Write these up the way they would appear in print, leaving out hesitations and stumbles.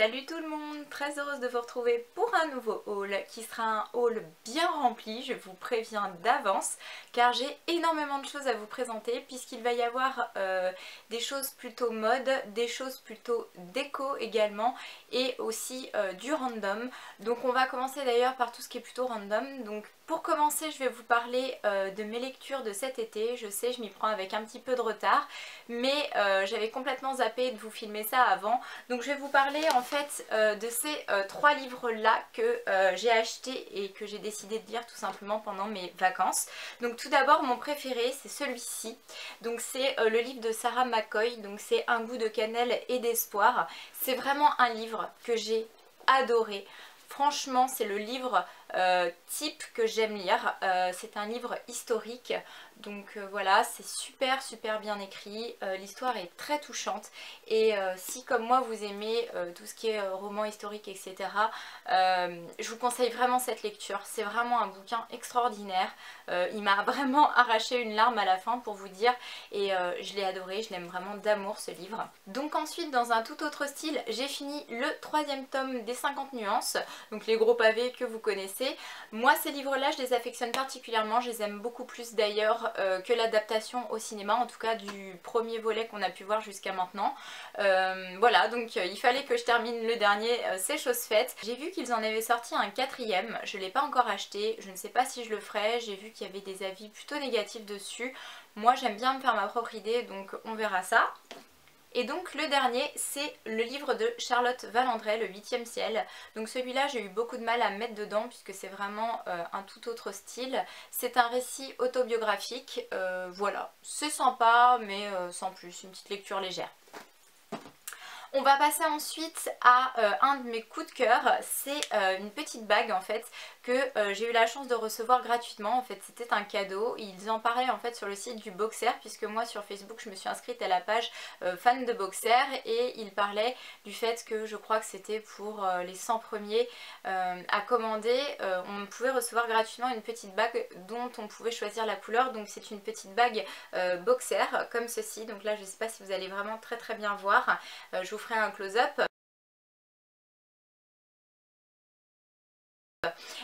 Salut tout le monde, très heureuse de vous retrouver pour un nouveau haul qui sera un haul bien rempli, je vous préviens d'avance car j'ai énormément de choses à vous présenter puisqu'il va y avoir des choses plutôt mode, des choses plutôt déco également et aussi du random. Donc on va commencer d'ailleurs par tout ce qui est plutôt random. Donc pour commencer je vais vous parler de mes lectures de cet été. Je sais, je m'y prends avec un petit peu de retard mais j'avais complètement zappé de vous filmer ça avant. Donc je vais vous parler en fait de ces trois livres là que j'ai achetés et que j'ai décidé de lire tout simplement pendant mes vacances. Donc tout d'abord mon préféré c'est celui-ci. Donc c'est le livre de Sarah McCoy, donc c'est Un goût de cannelle et d'espoir. C'est vraiment un livre que j'ai adoré. Franchement c'est le livre type que j'aime lire. C'est un livre historique. Donc voilà, c'est super bien écrit, l'histoire est très touchante et si comme moi vous aimez tout ce qui est roman historique etc, je vous conseille vraiment cette lecture. C'est vraiment un bouquin extraordinaire, il m'a vraiment arraché une larme à la fin pour vous dire et je l'ai adoré, je l'aime vraiment d'amour ce livre. Donc ensuite dans un tout autre style, j'ai fini le troisième tome des 50 nuances, donc les gros pavés que vous connaissez. Moi ces livres là je les affectionne particulièrement, je les aime beaucoup plus d'ailleurs que l'adaptation au cinéma, en tout cas du premier volet qu'on a pu voir jusqu'à maintenant. Voilà, donc il fallait que je termine le dernier, c'est chose faite. J'ai vu qu'ils en avaient sorti un quatrième, je ne l'ai pas encore acheté, je ne sais pas si je le ferai, j'ai vu qu'il y avait des avis plutôt négatifs dessus. Moi j'aime bien me faire ma propre idée, donc on verra ça. Et donc le dernier c'est le livre de Charlotte Valandré, Le 8e ciel. Donc celui-là j'ai eu beaucoup de mal à me mettre dedans puisque c'est vraiment un tout autre style. C'est un récit autobiographique, voilà, c'est sympa mais sans plus, une petite lecture légère. On va passer ensuite à un de mes coups de cœur, c'est une petite bague en fait que j'ai eu la chance de recevoir gratuitement. En fait c'était un cadeau, ils en parlaient en fait sur le site du Boxer puisque moi sur Facebook je me suis inscrite à la page fan de Boxer et ils parlaient du fait que je crois que c'était pour les 100 premiers à commander, on pouvait recevoir gratuitement une petite bague dont on pouvait choisir la couleur. Donc c'est une petite bague Boxer comme ceci, donc là je ne sais pas si vous allez vraiment très bien voir, je vous ferai un close-up.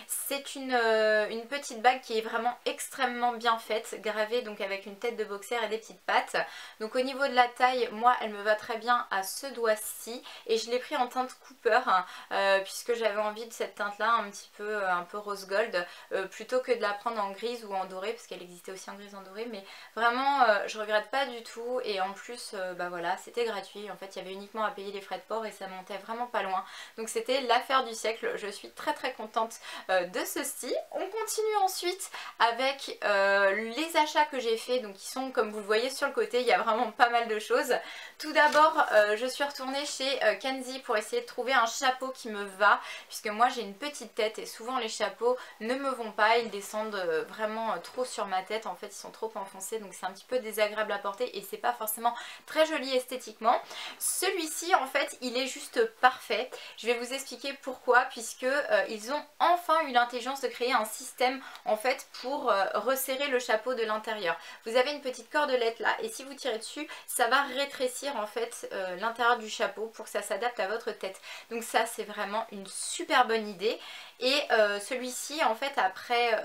C'est une petite bague qui est vraiment extrêmement bien faite, gravée donc avec une tête de boxer et des petites pattes. Donc au niveau de la taille, moi elle me va très bien à ce doigt-ci et je l'ai pris en teinte Cooper puisque j'avais envie de cette teinte là un peu rose gold plutôt que de la prendre en grise ou en doré parce qu'elle existait aussi en grise en doré, mais vraiment je regrette pas du tout et en plus bah voilà, c'était gratuit, en fait il y avait uniquement à payer les frais de port et ça montait vraiment pas loin, donc c'était l'affaire du siècle. Je suis très contente de ceci. On continue ensuite avec les achats que j'ai fait, donc qui sont comme vous le voyez sur le côté, il y a vraiment pas mal de choses. Tout d'abord je suis retournée chez Kenzie pour essayer de trouver un chapeau qui me va, puisque moi j'ai une petite tête et souvent les chapeaux ne me vont pas, ils descendent vraiment trop sur ma tête, en fait ils sont trop enfoncés, donc c'est un petit peu désagréable à porter et c'est pas forcément très joli esthétiquement. Celui-ci en fait il est juste parfait, je vais vous expliquer pourquoi, puisque ils ont enfin eu l'intelligence de créer un système en fait pour resserrer le chapeau de l'intérieur. Vous avez une petite cordelette là et si vous tirez dessus ça va rétrécir en fait l'intérieur du chapeau pour que ça s'adapte à votre tête. Donc ça c'est vraiment une super bonne idée. Et celui-ci en fait après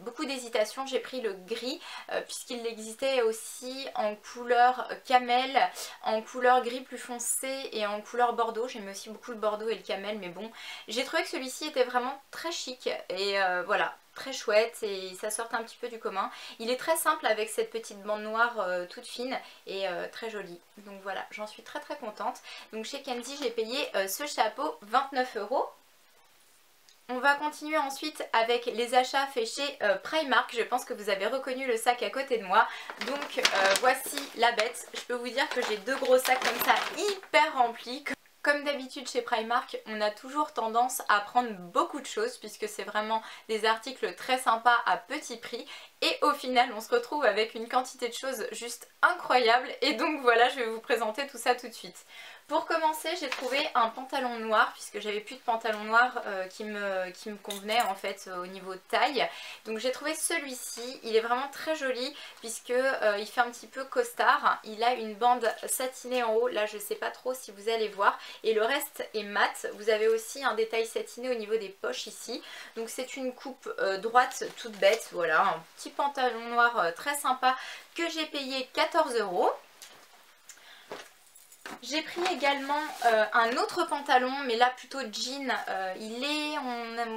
beaucoup d'hésitation j'ai pris le gris puisqu'il existait aussi en couleur camel, en couleur gris plus foncé et en couleur bordeaux. J'aime aussi beaucoup le bordeaux et le camel, mais bon j'ai trouvé que celui-ci était vraiment très chic et voilà, très chouette et ça sort un petit peu du commun. Il est très simple avec cette petite bande noire toute fine et très jolie. Donc voilà, j'en suis très contente. Donc chez Kenzie j'ai payé ce chapeau 29 €. On va continuer ensuite avec les achats faits chez Primark. Je pense que vous avez reconnu le sac à côté de moi. Donc voici la bête. Je peux vous dire que j'ai deux gros sacs comme ça hyper remplis. Comme d'habitude chez Primark, on a toujours tendance à prendre beaucoup de choses puisque c'est vraiment des articles très sympas à petit prix Et au final on se retrouve avec une quantité de choses juste incroyable. Et donc voilà, je vais vous présenter tout ça tout de suite. Pour commencer, j'ai trouvé un pantalon noir puisque j'avais plus de pantalon noir qui me convenait en fait au niveau taille. Donc j'ai trouvé celui-ci, il est vraiment très joli puisque il fait un petit peu costard. Il a une bande satinée en haut, là je sais pas trop si vous allez voir, et le reste est mat. Vous avez aussi un détail satiné au niveau des poches ici. Donc c'est une coupe droite toute bête, voilà, un petit pantalon noir très sympa que j'ai payé 14 €. J'ai pris également un autre pantalon, mais là plutôt jean. Il est,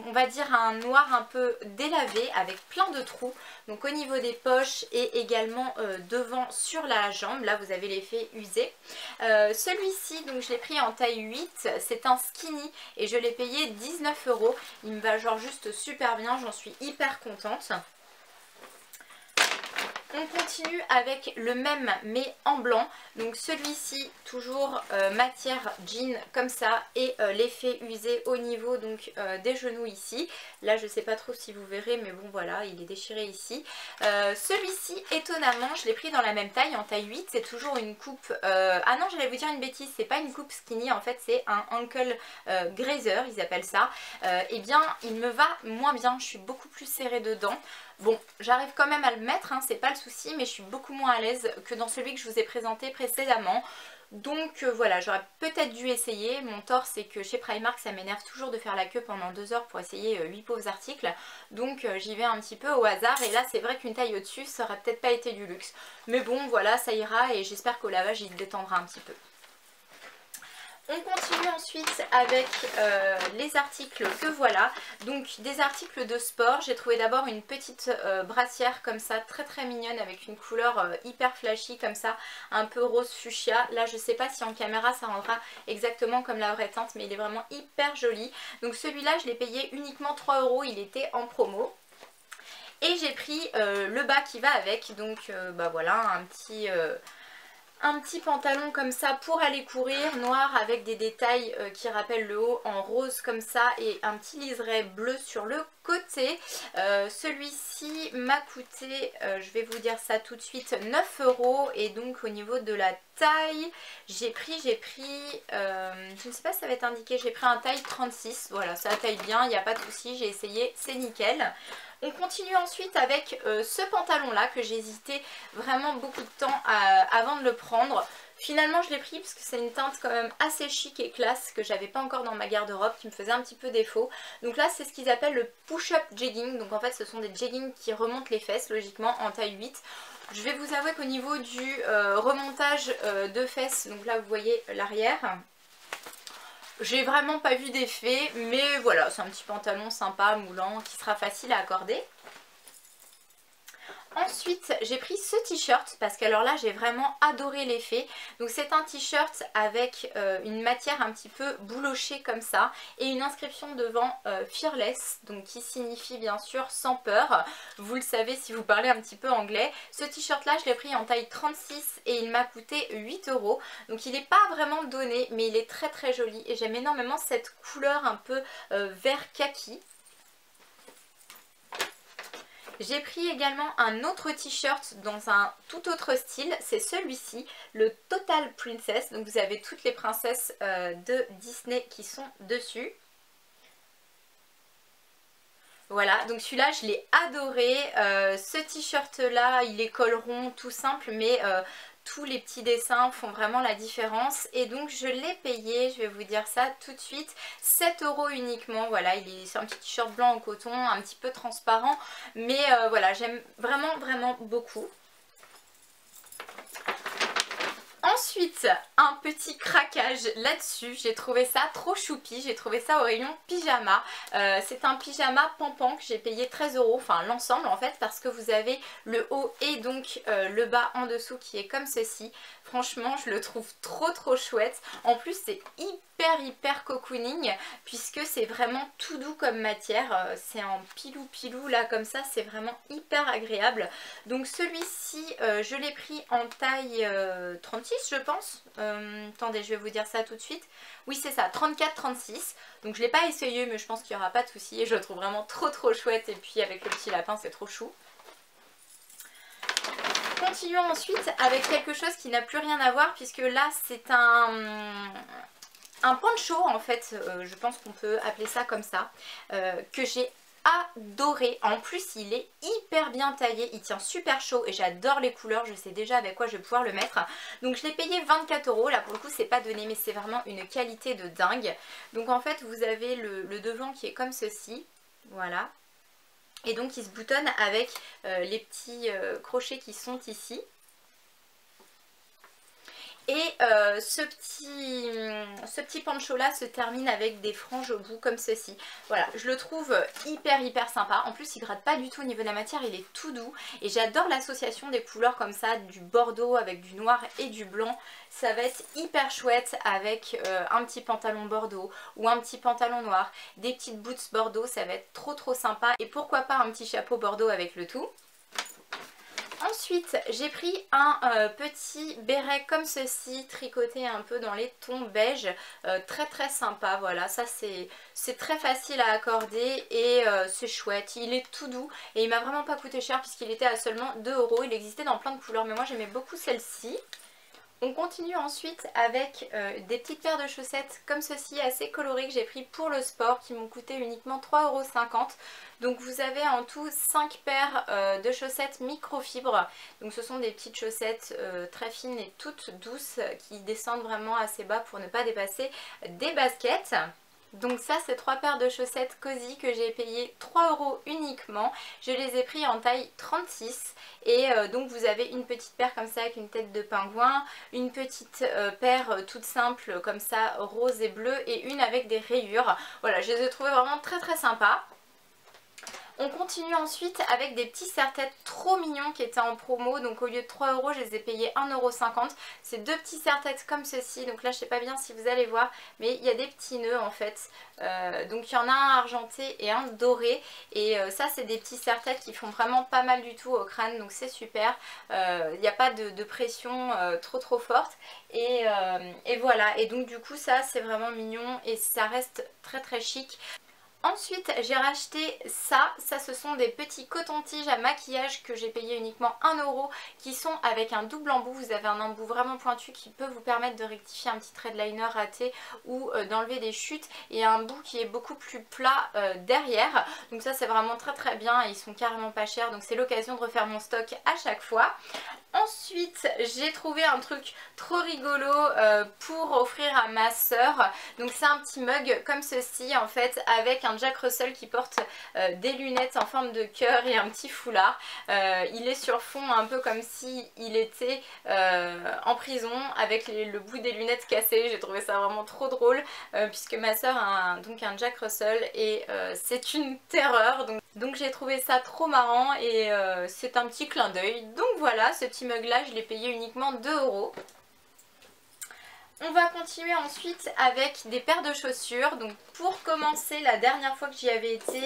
on va dire, un noir un peu délavé avec plein de trous. Donc au niveau des poches et également devant sur la jambe. Là vous avez l'effet usé. Celui-ci, donc je l'ai pris en taille 8. C'est un skinny et je l'ai payé 19 €. Il me va genre juste super bien, j'en suis hyper contente. On continue avec le même mais en blanc, donc celui-ci toujours matière jean comme ça et l'effet usé au niveau donc des genoux ici. Là je sais pas trop si vous verrez mais bon voilà, il est déchiré ici. Celui-ci étonnamment je l'ai pris dans la même taille, en taille 8, c'est toujours une coupe, ah non j'allais vous dire une bêtise, c'est pas une coupe skinny en fait, c'est un ankle grazer ils appellent ça. Et bien il me va moins bien, je suis beaucoup plus serrée dedans. Bon, j'arrive quand même à le mettre, hein, c'est pas le souci, mais je suis beaucoup moins à l'aise que dans celui que je vous ai présenté précédemment. Donc voilà, j'aurais peut-être dû essayer. Mon tort c'est que chez Primark ça m'énerve toujours de faire la queue pendant 2 heures pour essayer 8 pauvres articles. Donc j'y vais un petit peu au hasard et là c'est vrai qu'une taille au-dessus ça aurait peut-être pas été du luxe. Mais bon voilà, ça ira et j'espère qu'au lavage il détendra un petit peu. On continue ensuite avec les articles que voilà, donc des articles de sport. J'ai trouvé d'abord une petite brassière comme ça, très très mignonne avec une couleur hyper flashy comme ça, un peu rose fuchsia. Là je sais pas si en caméra ça rendra exactement comme la vraie teinte, mais il est vraiment hyper joli. Donc celui-là je l'ai payé uniquement 3 €, il était en promo. Et j'ai pris le bas qui va avec, donc bah voilà, un petit pantalon comme ça pour aller courir, noir avec des détails qui rappellent le haut en rose comme ça et un petit liseré bleu sur le côté. Celui-ci m'a coûté, je vais vous dire ça tout de suite, 9 € et donc au niveau de la taille, j'ai pris, je ne sais pas si ça va être indiqué, j'ai pris un taille 36, voilà ça taille bien, il n'y a pas de souci, j'ai essayé, c'est nickel. On continue ensuite avec ce pantalon là que j'ai hésité vraiment beaucoup de temps avant de le prendre. Finalement je l'ai pris parce que c'est une teinte quand même assez chic et classe que j'avais pas encore dans ma garde-robe, qui me faisait un petit peu défaut. Donc là c'est ce qu'ils appellent le push-up jegging, donc en fait ce sont des jeggings qui remontent les fesses logiquement en taille 8. Je vais vous avouer qu'au niveau du remontage de fesses, donc là vous voyez l'arrière, j'ai vraiment pas vu d'effet, mais voilà, c'est un petit pantalon sympa, moulant, qui sera facile à accorder. Ensuite j'ai pris ce t-shirt parce qu'alors là j'ai vraiment adoré l'effet. Donc c'est un t-shirt avec une matière un petit peu boulochée comme ça et une inscription devant Fearless, donc qui signifie bien sûr sans peur. Vous le savez si vous parlez un petit peu anglais. Ce t-shirt là je l'ai pris en taille 36 et il m'a coûté 8 €. Donc il n'est pas vraiment donné mais il est très très joli et j'aime énormément cette couleur un peu vert kaki. J'ai pris également un autre t-shirt dans un tout autre style, c'est celui-ci, le Total Princess. Donc vous avez toutes les princesses de Disney qui sont dessus. Voilà, donc celui-là je l'ai adoré. Ce t-shirt là, il est col rond tout simple, mais tous les petits dessins font vraiment la différence. Et donc je l'ai payé, je vais vous dire ça tout de suite, 7 € uniquement. Voilà, c'est un petit t-shirt blanc en coton, un petit peu transparent, mais voilà, j'aime vraiment vraiment beaucoup. Ensuite, un petit craquage là-dessus, j'ai trouvé ça trop choupi, j'ai trouvé ça au rayon pyjama. C'est un pyjama pampan que j'ai payé 13 €, enfin l'ensemble en fait, parce que vous avez le haut et donc le bas en dessous qui est comme ceci. Franchement, je le trouve trop chouette. En plus, c'est hyper cocooning puisque c'est vraiment tout doux comme matière. C'est en pilou là comme ça, c'est vraiment hyper agréable. Donc celui-ci, je l'ai pris en taille 36 je pense. Attendez, je vais vous dire ça tout de suite. Oui c'est ça, 34-36. Donc je l'ai pas essayé mais je pense qu'il n'y aura pas de souci. Et je le trouve vraiment trop chouette et puis avec le petit lapin c'est trop chou. Continuons ensuite avec quelque chose qui n'a plus rien à voir puisque là c'est un poncho en fait, je pense qu'on peut appeler ça comme ça, que j'ai adoré. En plus il est hyper bien taillé, il tient super chaud et j'adore les couleurs, je sais déjà avec quoi je vais pouvoir le mettre. Donc je l'ai payé 24 €, là pour le coup c'est pas donné mais c'est vraiment une qualité de dingue. Donc en fait vous avez le devant qui est comme ceci, voilà. Et donc il se boutonne avec les petits crochets qui sont ici. Et ce petit poncho là se termine avec des franges au bout comme ceci. Voilà, je le trouve hyper sympa. En plus il gratte pas du tout au niveau de la matière, il est tout doux. Et j'adore l'association des couleurs comme ça, du bordeaux avec du noir et du blanc. Ça va être hyper chouette avec un petit pantalon bordeaux ou un petit pantalon noir, des petites boots bordeaux, ça va être trop sympa. Et pourquoi pas un petit chapeau bordeaux avec le tout. Ensuite j'ai pris un petit béret comme ceci, tricoté un peu dans les tons beige, très sympa, voilà, ça c'est très facile à accorder et c'est chouette, il est tout doux et il m'a vraiment pas coûté cher puisqu'il était à seulement 2 €, il existait dans plein de couleurs mais moi j'aimais beaucoup celle-ci. On continue ensuite avec des petites paires de chaussettes comme ceci, assez colorées, que j'ai pris pour le sport, qui m'ont coûté uniquement 3,50 €. Donc vous avez en tout 5 paires de chaussettes microfibre. Donc ce sont des petites chaussettes très fines et toutes douces qui descendent vraiment assez bas pour ne pas dépasser des baskets. Donc ça c'est 3 paires de chaussettes Cozy que j'ai payé 3 € uniquement. Je les ai pris en taille 36 et donc vous avez une petite paire comme ça avec une tête de pingouin, une petite paire toute simple comme ça rose et bleu et une avec des rayures. Voilà, je les ai trouvées vraiment très sympas. On continue ensuite avec des petits serre-têtes trop mignons qui étaient en promo. Donc au lieu de 3 €, je les ai payés 1,50 €. C'est deux petits serre-têtes comme ceci. Donc là je sais pas bien si vous allez voir, mais il y a des petits nœuds en fait. Donc il y en a un argenté et un doré. Et ça c'est des petits serre-têtes qui font vraiment pas mal du tout au crâne. Donc c'est super. Il n'y a pas de pression trop forte. Et voilà. Et donc du coup ça c'est vraiment mignon et ça reste très chic. Ensuite j'ai racheté ça ce sont des petits cotons-tiges à maquillage que j'ai payé uniquement 1 € qui sont avec un double embout. Vous avez un embout vraiment pointu qui peut vous permettre de rectifier un petit trait de liner raté ou d'enlever des chutes, et un bout qui est beaucoup plus plat derrière. Donc ça c'est vraiment très bien et ils sont carrément pas chers, donc c'est l'occasion de refaire mon stock à chaque fois. Ensuite j'ai trouvé un truc trop rigolo pour offrir à ma soeur. Donc c'est un petit mug comme ceci en fait, avec un Jack Russell qui porte des lunettes en forme de cœur et un petit foulard. Il est sur fond un peu comme si il était en prison avec le bout des lunettes cassées. J'ai trouvé ça vraiment trop drôle puisque ma soeur a donc un Jack Russell et c'est une terreur. Donc j'ai trouvé ça trop marrant et c'est un petit clin d'œil. Donc voilà, ce petit mug là je l'ai payé uniquement 2 €. On va continuer ensuite avec des paires de chaussures. Donc pour commencer, la dernière fois que j'y avais été,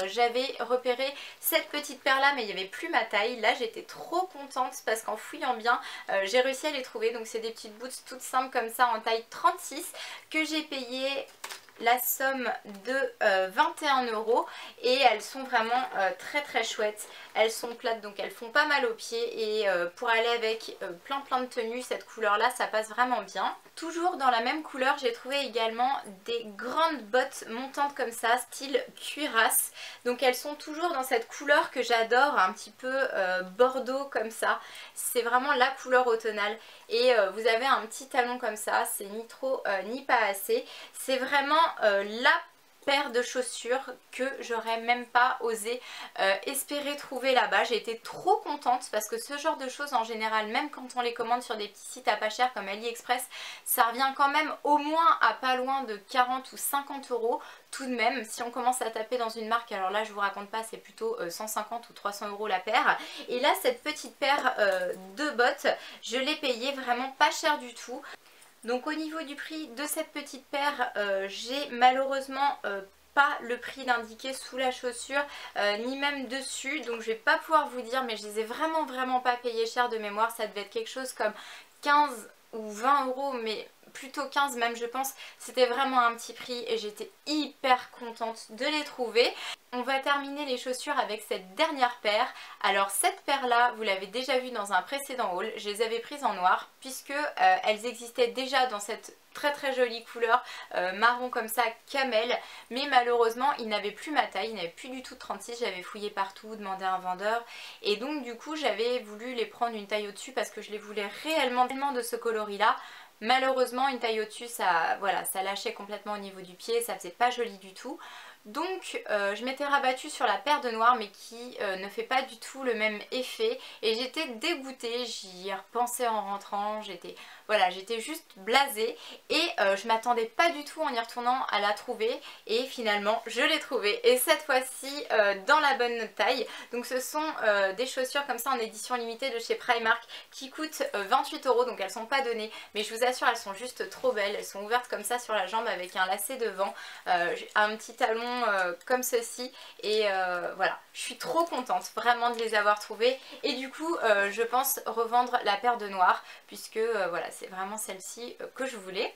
j'avais repéré cette petite paire là mais il n'y avait plus ma taille. Là j'étais trop contente parce qu'en fouillant bien j'ai réussi à les trouver. Donc c'est des petites boots toutes simples comme ça en taille 36 que j'ai payé la somme de 21 € et elles sont vraiment très chouettes. Elles sont plates donc elles font pas mal aux pieds et pour aller avec plein de tenues, cette couleur là ça passe vraiment bien. Toujours dans la même couleur j'ai trouvé également des grandes bottes montantes comme ça style cuirasse. Donc elles sont toujours dans cette couleur que j'adore, un petit peu bordeaux comme ça. C'est vraiment la couleur automnale et vous avez un petit talon comme ça, c'est ni trop ni pas assez. C'est vraiment la paire de chaussures que j'aurais même pas osé espérer trouver là-bas. J'ai été trop contente parce que ce genre de choses en général, même quand on les commande sur des petits sites à pas cher comme AliExpress, ça revient quand même au moins à pas loin de 40 ou 50 € tout de même. Si on commence à taper dans une marque, alors là je vous raconte pas, c'est plutôt 150 ou 300 € la paire. Et là cette petite paire de bottes, je l'ai payée vraiment pas cher du tout. Donc au niveau du prix de cette petite paire, j'ai malheureusement pas le prix d'indiqué sous la chaussure ni même dessus, donc je vais pas pouvoir vous dire, mais je les ai vraiment pas payés cher de mémoire. Ça devait être quelque chose comme 15 ou 20 euros, mais plutôt 15 même je pense. C'était vraiment un petit prix et j'étais hyper contente de les trouver. On va terminer les chaussures avec cette dernière paire. Alors cette paire là, vous l'avez déjà vue dans un précédent haul, je les avais prises en noir puisque elles existaient déjà dans cette très jolie couleur marron comme ça, camel, mais malheureusement ils n'avaient plus ma taille, ils n'avaient plus du tout de 36, j'avais fouillé partout, demandé à un vendeur et donc du coup j'avais voulu les prendre une taille au-dessus parce que je les voulais réellement tellement de ce coloris là. Malheureusement une taille au-dessus ça, voilà, ça lâchait complètement au niveau du pied, ça faisait pas joli du tout. Donc je m'étais rabattue sur la paire de noir mais qui ne fait pas du tout le même effet et j'étais dégoûtée, j'y ai repensé en rentrant, j'étais juste blasée et je m'attendais pas du tout en y retournant à la trouver et finalement je l'ai trouvée et cette fois-ci dans la bonne taille. Donc ce sont des chaussures comme ça en édition limitée de chez Primark qui coûtent 28 euros, donc elles sont pas données mais je vous assure elles sont juste trop belles, elles sont ouvertes comme ça sur la jambe avec un lacet devant, un petit talon comme ceci et voilà, je suis trop contente vraiment de les avoir trouvées et du coup je pense revendre la paire de noir puisque voilà, c'est vraiment celle-ci que je voulais.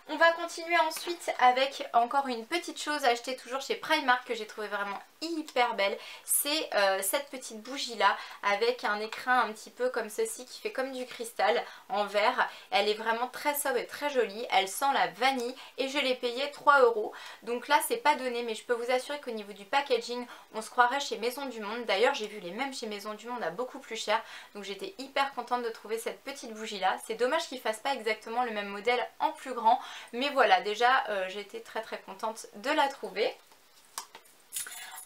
On va continuer ensuite avec encore une petite chose achetée toujours chez Primark que j'ai trouvé vraiment hyper belle. C'est cette petite bougie là avec un écrin un petit peu comme ceci qui fait comme du cristal en verre. Elle est vraiment très sobre et très jolie. Elle sent la vanille et je l'ai payée 3 euros. Donc là c'est pas donné mais je peux vous assurer qu'au niveau du packaging on se croirait chez Maison du Monde. D'ailleurs j'ai vu les mêmes chez Maison du Monde à beaucoup plus cher. Donc j'étais hyper contente de trouver cette petite bougie là. C'est dommage qu'ils fassent pas exactement le même modèle en plus grand. Mais voilà, déjà j'étais très contente de la trouver.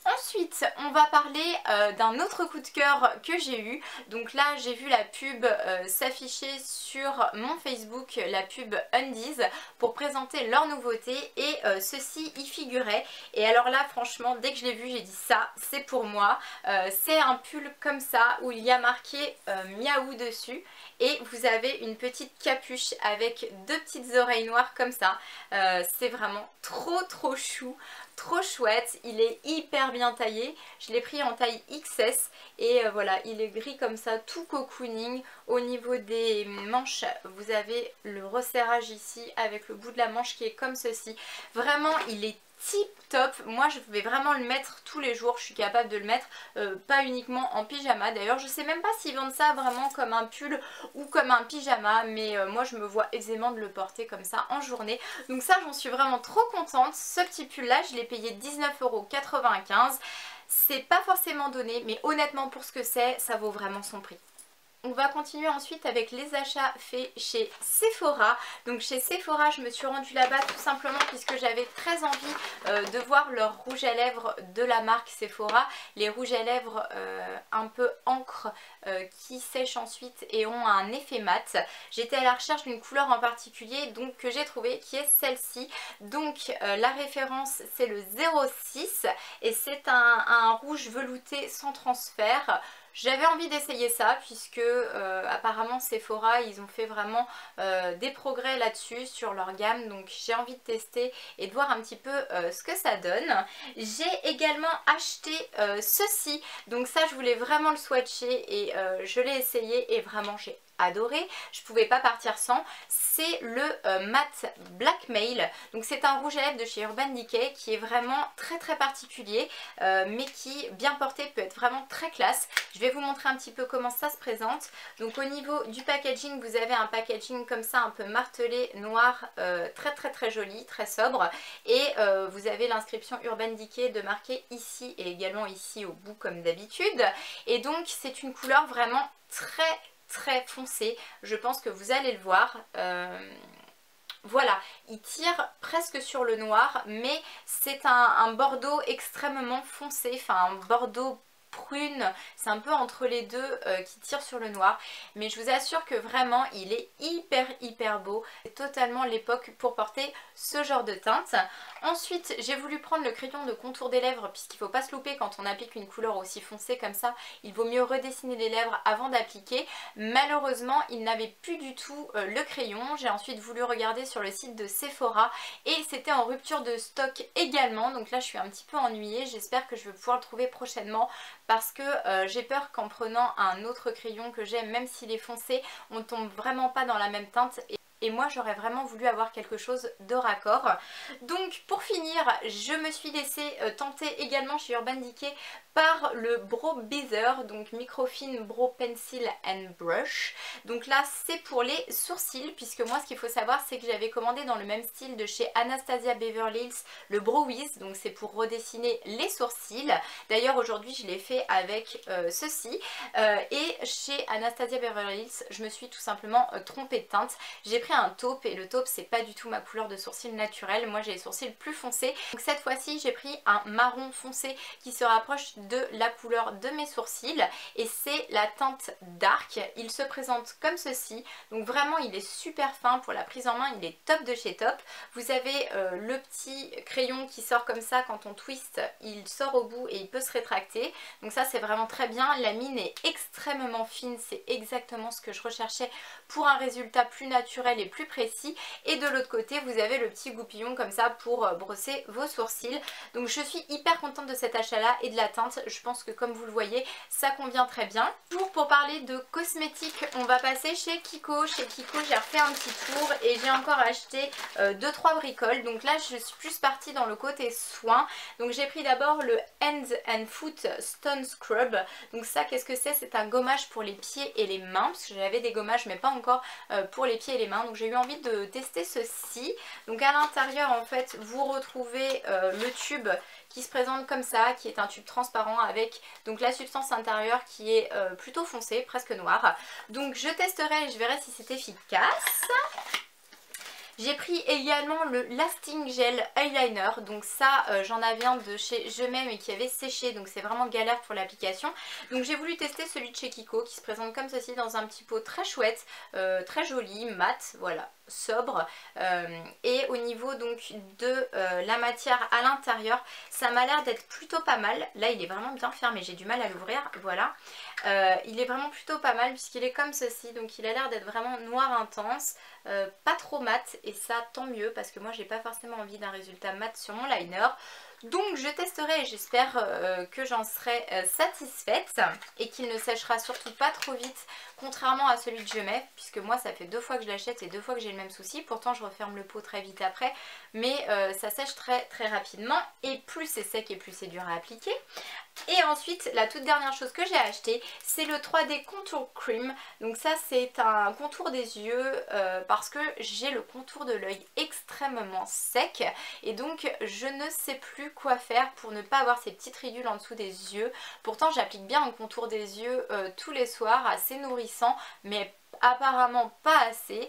Ensuite, on va parler d'un autre coup de cœur que j'ai eu. Donc là, j'ai vu la pub s'afficher sur mon Facebook, la pub Undies, pour présenter leur nouveauté et ceci y figurait. Et alors là, franchement, dès que je l'ai vu, j'ai dit ça, c'est pour moi. C'est un pull comme ça où il y a marqué Miaou dessus. Et vous avez une petite capuche avec deux petites oreilles noires comme ça. C'est vraiment trop chou. Trop chouette, il est hyper bien taillé, je l'ai pris en taille XS et voilà, il est gris comme ça, tout cocooning. Au niveau des manches, vous avez le resserrage ici avec le bout de la manche qui est comme ceci. Vraiment, il est tip top. Moi je vais vraiment le mettre tous les jours, je suis capable de le mettre pas uniquement en pyjama. D'ailleurs je sais même pas s'ils vendent ça vraiment comme un pull ou comme un pyjama, mais moi je me vois aisément de le porter comme ça en journée. Donc ça j'en suis vraiment trop contente. Ce petit pull là je l'ai payé 19,95 €. C'est pas forcément donné mais honnêtement pour ce que c'est, ça vaut vraiment son prix. On va continuer ensuite avec les achats faits chez Sephora. Donc chez Sephora, je me suis rendue là-bas tout simplement puisque j'avais très envie de voir leurs rouges à lèvres de la marque Sephora. Les rouges à lèvres un peu encre qui sèchent ensuite et ont un effet mat. J'étais à la recherche d'une couleur en particulier donc que j'ai trouvé qui est celle-ci. Donc la référence c'est le 06 et c'est un rouge velouté sans transfert. J'avais envie d'essayer ça puisque apparemment Sephora ils ont fait vraiment des progrès là-dessus sur leur gamme, donc j'ai envie de tester et de voir un petit peu ce que ça donne. J'ai également acheté ceci, donc ça je voulais vraiment le swatcher et je l'ai essayé et vraiment j'ai adoré, je pouvais pas partir sans. C'est le Matte Blackmail, donc c'est un rouge à lèvres de chez Urban Decay qui est vraiment très particulier mais qui bien porté peut être vraiment très classe. Je vais vous montrer un petit peu comment ça se présente. Donc au niveau du packaging, vous avez un packaging comme ça un peu martelé noir, très joli, très sobre et vous avez l'inscription Urban Decay de marqué ici et également ici au bout comme d'habitude. Et donc c'est une couleur vraiment très foncé, je pense que vous allez le voir. Voilà, il tire presque sur le noir mais c'est un bordeaux extrêmement foncé, enfin un bordeaux prune, c'est un peu entre les deux qui tire sur le noir, mais je vous assure que vraiment il est hyper beau, c'est totalement l'époque pour porter ce genre de teinte. Ensuite j'ai voulu prendre le crayon de contour des lèvres puisqu'il ne faut pas se louper quand on applique une couleur aussi foncée comme ça, il vaut mieux redessiner les lèvres avant d'appliquer. Malheureusement il n'avait plus du tout le crayon, j'ai ensuite voulu regarder sur le site de Sephora et c'était en rupture de stock également, donc là je suis un petit peu ennuyée, j'espère que je vais pouvoir le trouver prochainement parce que j'ai peur qu'en prenant un autre crayon que j'aime, même s'il est foncé, on tombe vraiment pas dans la même teinte. Et moi j'aurais vraiment voulu avoir quelque chose de raccord. Donc pour finir, je me suis laissée tenter également chez Urban Decay par le Brow Beazer, donc Microfine Brow Pencil and Brush. Donc là c'est pour les sourcils, puisque moi ce qu'il faut savoir c'est que j'avais commandé dans le même style de chez Anastasia Beverly Hills le Brow Wiz, donc c'est pour redessiner les sourcils. D'ailleurs aujourd'hui je l'ai fait avec ceci, et chez Anastasia Beverly Hills je me suis tout simplement trompée de teinte. J'ai pris un taupe et le taupe c'est pas du tout ma couleur de sourcil naturelle, moi j'ai les sourcils plus foncés. Donc cette fois-ci j'ai pris un marron foncé qui se rapproche de la couleur de mes sourcils et c'est la teinte Dark. Il se présente comme ceci, donc vraiment il est super fin pour la prise en main, il est top de chez top. Vous avez le petit crayon qui sort comme ça, quand on twist il sort au bout et il peut se rétracter, donc ça c'est vraiment très bien. La mine est extrêmement fine, c'est exactement ce que je recherchais pour un résultat plus naturel et plus précis. Et de l'autre côté vous avez le petit goupillon comme ça pour brosser vos sourcils. Donc je suis hyper contente de cet achat là et de la teinte, je pense que comme vous le voyez ça convient très bien. Toujours pour parler de cosmétiques, on va passer chez Kiko. Chez Kiko j'ai refait un petit tour et j'ai encore acheté 2-3 bricoles. Donc là je suis plus partie dans le côté soin. Donc j'ai pris d'abord le Hands and Foot Stone Scrub. Donc ça qu'est-ce que c'est? C'est un gommage pour les pieds et les mains, parce que j'avais des gommages mais pas encore pour les pieds et les mains. Donc j'ai eu envie de tester ceci. Donc à l'intérieur en fait vous retrouvez le tube qui se présente comme ça, qui est un tube transparent avec donc la substance intérieure qui est plutôt foncée, presque noire. Donc je testerai et je verrai si c'est efficace. J'ai pris également le Lasting Gel Eyeliner, donc ça j'en avais un de chez Je M'aime et qui avait séché, donc c'est vraiment galère pour l'application. Donc j'ai voulu tester celui de chez Kiko qui se présente comme ceci dans un petit pot très chouette, très joli, mat, voilà, sobre. Et au niveau donc de la matière à l'intérieur, ça m'a l'air d'être plutôt pas mal. Là il est vraiment bien fermé, j'ai du mal à l'ouvrir, voilà. Il est vraiment plutôt pas mal puisqu'il est comme ceci, donc il a l'air d'être vraiment noir intense, pas trop mat, et ça tant mieux parce que moi j'ai pas forcément envie d'un résultat mat sur mon liner. Donc je testerai et j'espère que j'en serai satisfaite et qu'il ne séchera surtout pas trop vite, contrairement à celui de Je M'aime, puisque moi ça fait 2 fois que je l'achète et 2 fois que j'ai le même souci. Pourtant je referme le pot très vite après, mais ça sèche très rapidement et plus c'est sec et plus c'est dur à appliquer. Et ensuite la toute dernière chose que j'ai acheté c'est le 3D Contour Cream. Donc ça c'est un contour des yeux parce que j'ai le contour de l'œil extrêmement sec et donc je ne sais plus quoi faire pour ne pas avoir ces petites ridules en dessous des yeux. Pourtant j'applique bien un contour des yeux tous les soirs, assez nourrissant, mais apparemment pas assez.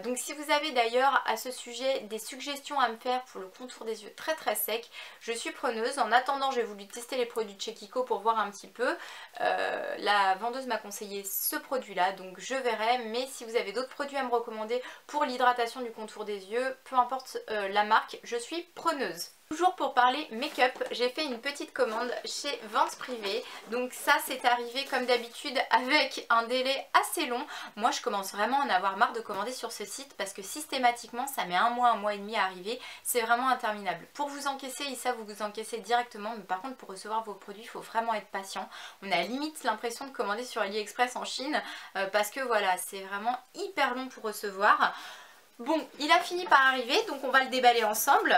Donc si vous avez d'ailleurs à ce sujet des suggestions à me faire pour le contour des yeux très sec, je suis preneuse. En attendant j'ai voulu tester les produits de chez Kiko pour voir un petit peu. La vendeuse m'a conseillé ce produit là, donc je verrai. Mais si vous avez d'autres produits à me recommander pour l'hydratation du contour des yeux, peu importe la marque, je suis preneuse. Toujours pour parler make-up, j'ai fait une petite commande chez Vente Privée. Donc ça c'est arrivé comme d'habitude avec un délai assez long. Moi je commence vraiment à en avoir marre de commander sur ce site parce que systématiquement ça met un mois et demi à arriver. C'est vraiment interminable. Pour vous encaisser, ça vous vous encaissez directement, mais par contre pour recevoir vos produits il faut vraiment être patient. On a limite l'impression de commander sur AliExpress en Chine parce que voilà, c'est vraiment hyper long pour recevoir. Bon, il a fini par arriver, donc on va le déballer ensemble.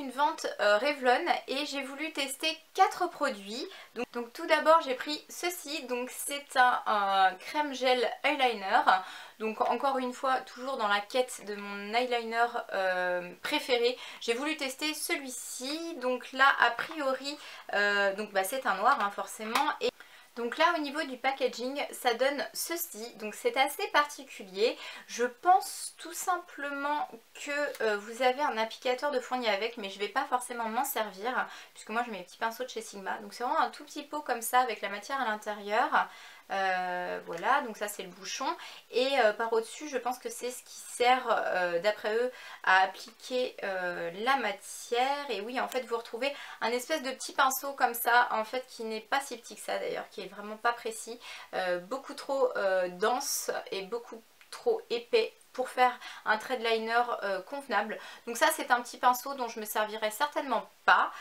Une vente Revlon et j'ai voulu tester 4 produits. Donc tout d'abord j'ai pris ceci, donc c'est un crème gel eyeliner. Donc encore une fois toujours dans la quête de mon eyeliner préféré, j'ai voulu tester celui-ci. Donc là a priori c'est un noir hein, forcément. Et donc là au niveau du packaging ça donne ceci, donc c'est assez particulier. Je pense tout simplement que vous avez un applicateur de fourni avec, mais je vais pas forcément m'en servir puisque moi je mets mes petits pinceaux de chez Sigma. Donc c'est vraiment un tout petit pot comme ça avec la matière à l'intérieur. Voilà, donc ça c'est le bouchon. Et par au-dessus, je pense que c'est ce qui sert, d'après eux, à appliquer la matière. Et oui, en fait, vous retrouvez un espèce de petit pinceau comme ça, en fait, qui n'est pas si petit que ça d'ailleurs, qui est vraiment pas précis, beaucoup trop dense et beaucoup trop épais pour faire un trait de liner convenable. Donc ça c'est un petit pinceau dont je me servirai certainement pas.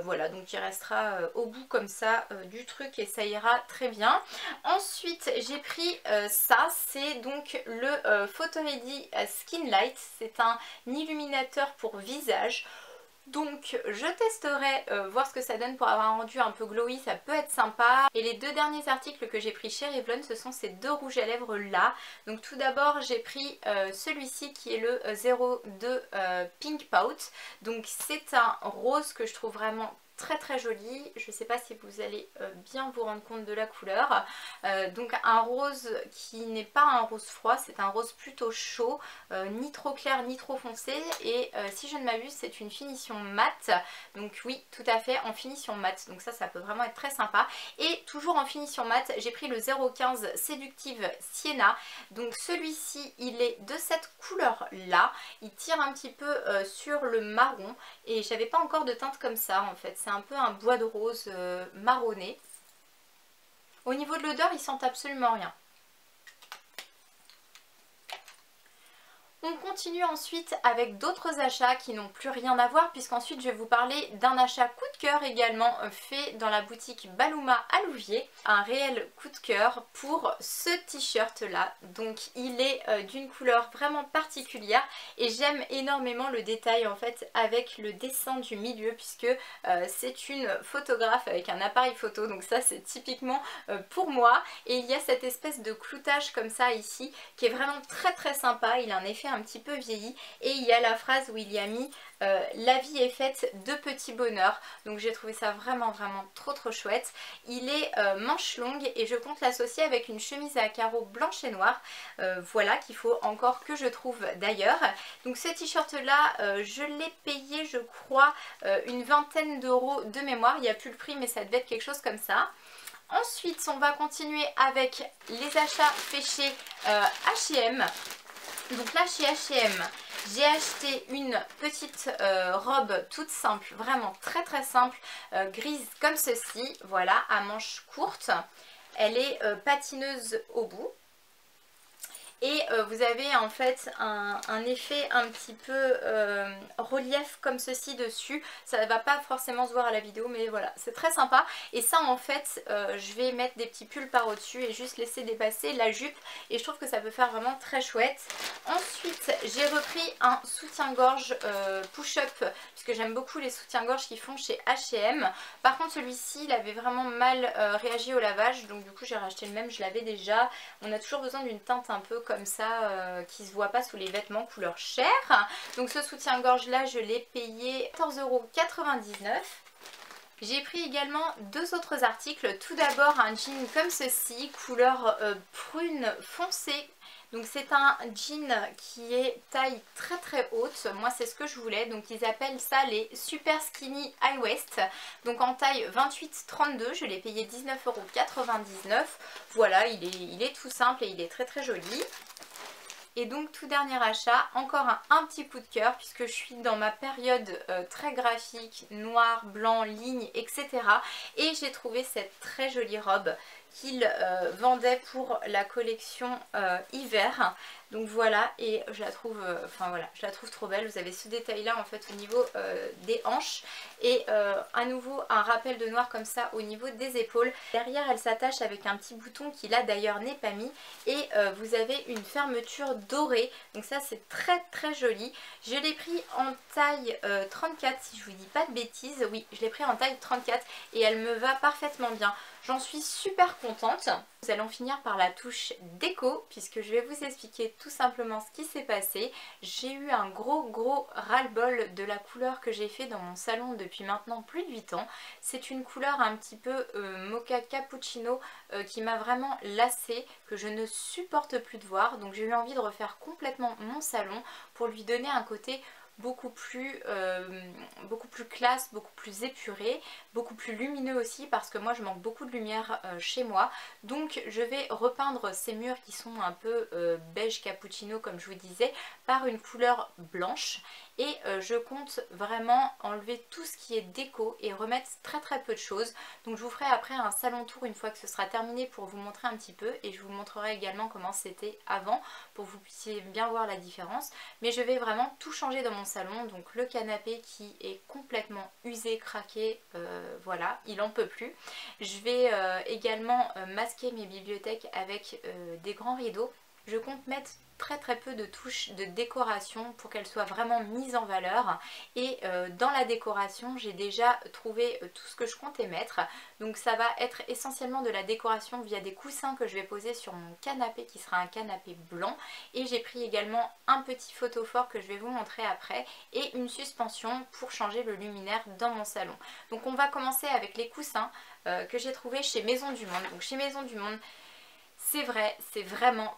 Voilà, donc il restera au bout comme ça du truc et ça ira très bien. Ensuite j'ai pris ça, c'est donc le Photo Ready Skin Light. C'est un illuminateur pour visage. Donc je testerai voir ce que ça donne pour avoir un rendu un peu glowy, ça peut être sympa. Et les 2 derniers articles que j'ai pris chez Revlon, ce sont ces 2 rouges à lèvres là. Donc tout d'abord j'ai pris celui-ci qui est le 02 Pink Pout. Donc c'est un rose que je trouve vraiment très joli. Je ne sais pas si vous allez bien vous rendre compte de la couleur. Donc un rose qui n'est pas un rose froid, c'est un rose plutôt chaud, ni trop clair ni trop foncé. Et si je ne m'abuse, c'est une finition mat. Donc oui, tout à fait en finition mat. Donc ça peut vraiment être très sympa. Et toujours en finition mat, j'ai pris le 015 Séductive Sienna. Donc celui-ci, il est de cette couleur là. Il tire un petit peu sur le marron. Et j'avais pas encore de teinte comme ça en fait. C'est un peu un bois de rose marronné. Au niveau de l'odeur, ils sentent absolument rien. On continue ensuite avec d'autres achats qui n'ont plus rien à voir, puisqu'ensuite je vais vous parler d'un achat coup de cœur également fait dans la boutique Baluma à Louviers. Un réel coup de cœur pour ce t-shirt là. Donc il est d'une couleur vraiment particulière et j'aime énormément le détail en fait avec le dessin du milieu, puisque c'est une photographe avec un appareil photo, donc ça c'est typiquement pour moi. Et il y a cette espèce de cloutage comme ça ici qui est vraiment très sympa. Il a un effet un petit peu vieilli et il y a la phrase où il y a mis la vie est faite de petits bonheurs. Donc j'ai trouvé ça vraiment trop chouette. Il est manche longue et je compte l'associer avec une chemise à carreaux blanche et noire. Voilà, qu'il faut encore que je trouve d'ailleurs. Donc ce t-shirt là, je l'ai payé je crois une vingtaine d'euros de mémoire. Il n'y a plus le prix mais ça devait être quelque chose comme ça. Ensuite on va continuer avec les achats faits chez H&M. Donc là chez H&M, j'ai acheté une petite robe toute simple, vraiment très simple, grise comme ceci, voilà, à manches courtes. Elle est patineuse au bout. Et vous avez en fait un effet un petit peu relief comme ceci dessus. Ça ne va pas forcément se voir à la vidéo mais voilà, c'est très sympa. Et ça en fait, je vais mettre des petits pulls par au-dessus et juste laisser dépasser la jupe. Et je trouve que ça peut faire vraiment très chouette. Ensuite, j'ai repris un soutien-gorge push-up, puisque j'aime beaucoup les soutiens-gorge qu'ils font chez H&M. Par contre celui-ci, il avait vraiment mal réagi au lavage. Donc du coup j'ai racheté le même, je l'avais déjà. On a toujours besoin d'une teinte un peu comme ça qui se voit pas sous les vêtements couleur chair. Donc ce soutien-gorge là je l'ai payé 14,99 €. J'ai pris également 2 autres articles. Tout d'abord un jean comme ceci, couleur prune foncée. Donc c'est un jean qui est taille très haute, moi c'est ce que je voulais, donc ils appellent ça les super skinny high waist. Donc en taille 28-32, je l'ai payé 19,99 €. Voilà, il est tout simple et il est très joli. Et donc tout dernier achat, encore un petit coup de cœur puisque je suis dans ma période très graphique, noir, blanc, ligne, etc. Et j'ai trouvé cette très jolie robe qu'il vendait pour la collection hiver. Donc voilà, et je la trouve, je la trouve trop belle. Vous avez ce détail là en fait au niveau des hanches et à nouveau un rappel de noir comme ça au niveau des épaules. Derrière elle s'attache avec un petit bouton qui là d'ailleurs n'est pas mis et vous avez une fermeture dorée. Donc ça c'est très joli. Je l'ai pris en taille 34 si je vous dis pas de bêtises. Oui, je l'ai pris en taille 34 et elle me va parfaitement bien. J'en suis super contente. Nous allons finir par la touche déco puisque je vais vous expliquer tout simplement ce qui s'est passé. J'ai eu un gros ras-le-bol de la couleur que j'ai fait dans mon salon depuis maintenant plus de 8 ans. C'est une couleur un petit peu mocha cappuccino qui m'a vraiment lassée, que je ne supporte plus de voir. Donc j'ai eu envie de refaire complètement mon salon pour lui donner un côté beaucoup plus classe, beaucoup plus épuré, beaucoup plus lumineux aussi parce que moi je manque beaucoup de lumière chez moi. Donc je vais repeindre ces murs qui sont un peu beige cappuccino comme je vous disais par une couleur blanche. Et je compte vraiment enlever tout ce qui est déco et remettre très peu de choses. Donc je vous ferai après un salon tour une fois que ce sera terminé pour vous montrer un petit peu. Et je vous montrerai également comment c'était avant pour que vous puissiez bien voir la différence. Mais je vais vraiment tout changer dans mon salon. Donc le canapé qui est complètement usé, craqué, voilà, il en peut plus. Je vais également masquer mes bibliothèques avec des grands rideaux. Je compte mettre très peu de touches de décoration pour qu'elles soient vraiment mises en valeur. Et dans la décoration j'ai déjà trouvé tout ce que je comptais mettre. Donc ça va être essentiellement de la décoration via des coussins que je vais poser sur mon canapé qui sera un canapé blanc. Et j'ai pris également un petit photophore que je vais vous montrer après et une suspension pour changer le luminaire dans mon salon. Donc on va commencer avec les coussins que j'ai trouvé chez Maison du Monde. Donc chez Maison du Monde, c'est vrai, c'est vraiment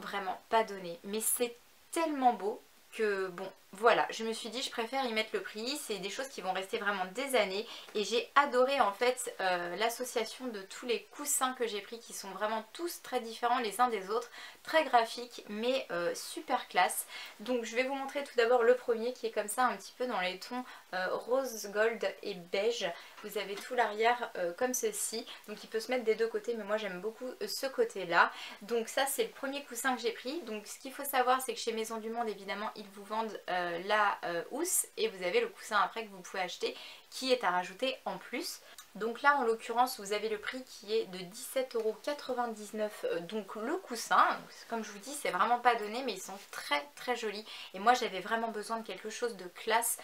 pas donné, mais c'est tellement beau que bon, voilà, je me suis dit je préfère y mettre le prix, c'est des choses qui vont rester vraiment des années et j'ai adoré en fait l'association de tous les coussins que j'ai pris qui sont vraiment tous très différents les uns des autres, très graphiques mais super classe. Donc je vais vous montrer tout d'abord le premier qui est comme ça un petit peu dans les tons rose gold et beige. Vous avez tout l'arrière comme ceci, donc il peut se mettre des deux côtés mais moi j'aime beaucoup ce côté là. Donc ça c'est le premier coussin que j'ai pris. Donc ce qu'il faut savoir c'est que chez Maison du Monde évidemment ils vous vendent la housse et vous avez le coussin après que vous pouvez acheter qui est à rajouter en plus. Donc là en l'occurrence vous avez le prix qui est de 17,99 € donc le coussin. Donc, comme je vous dis c'est vraiment pas donné mais ils sont très jolis et moi j'avais vraiment besoin de quelque chose de classe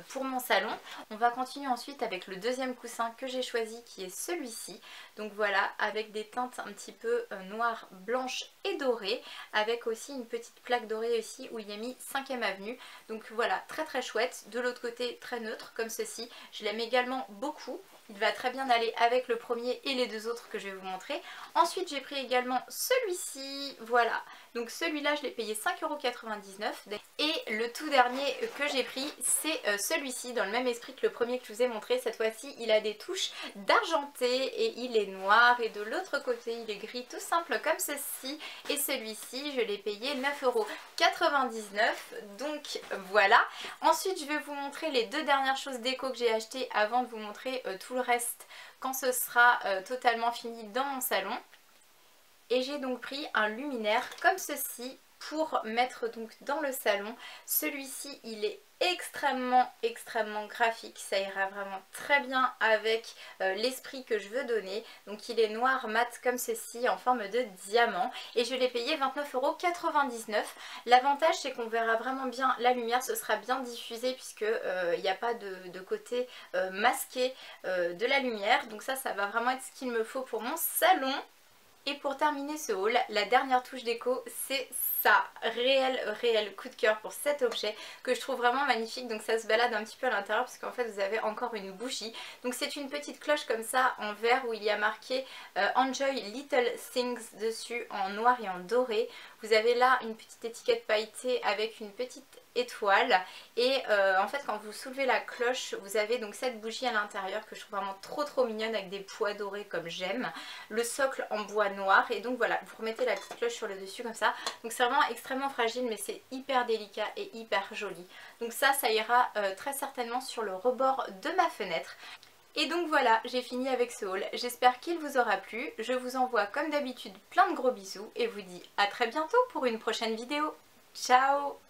pour mon salon. On va continuer ensuite avec le deuxième coussin que j'ai choisi qui est celui-ci. Donc voilà, avec des teintes un petit peu noires, blanches et dorées, avec aussi une petite plaque dorée ici où il y a mis 5e avenue. Donc voilà, très chouette. De l'autre côté très neutre comme ceci. Je l'aime également beaucoup. Il va très bien aller avec le premier et les deux autres que je vais vous montrer. Ensuite j'ai pris également celui-ci, voilà. Donc celui-là je l'ai payé 5,99 €. Et le tout dernier que j'ai pris c'est celui-ci dans le même esprit que le premier que je vous ai montré. Cette fois-ci il a des touches d'argenté et il est noir et de l'autre côté il est gris tout simple comme ceci. Et celui-ci je l'ai payé 9,99 €. Donc voilà. Ensuite je vais vous montrer les deux dernières choses déco que j'ai achetées avant de vous montrer tout le reste quand ce sera totalement fini dans mon salon. Et j'ai donc pris un luminaire comme ceci pour mettre donc dans le salon. Celui-ci il est extrêmement graphique, ça ira vraiment très bien avec l'esprit que je veux donner. Donc il est noir mat comme ceci en forme de diamant et je l'ai payé 29,99 €. L'avantage c'est qu'on verra vraiment bien la lumière, ce sera bien diffusé puisque il n'y a pas de côté masqué de la lumière. Donc ça va vraiment être ce qu'il me faut pour mon salon. Et pour terminer ce haul, la dernière touche déco, c'est ça, réel coup de cœur pour cet objet que je trouve vraiment magnifique. Donc ça se balade un petit peu à l'intérieur parce qu'en fait vous avez encore une bougie. Donc c'est une petite cloche comme ça en verre où il y a marqué Enjoy Little Things dessus en noir et en doré. Vous avez là une petite étiquette pailletée avec une petite étoile et en fait quand vous soulevez la cloche vous avez donc cette bougie à l'intérieur que je trouve vraiment trop mignonne avec des pois dorés comme j'aime, le socle en bois noir et donc voilà vous remettez la petite cloche sur le dessus comme ça. Donc c'est vraiment extrêmement fragile mais c'est hyper délicat et hyper joli. Donc ça ira très certainement sur le rebord de ma fenêtre. Et donc voilà, j'ai fini avec ce haul. J'espère qu'il vous aura plu. Je vous envoie comme d'habitude plein de gros bisous et vous dis à très bientôt pour une prochaine vidéo. Ciao!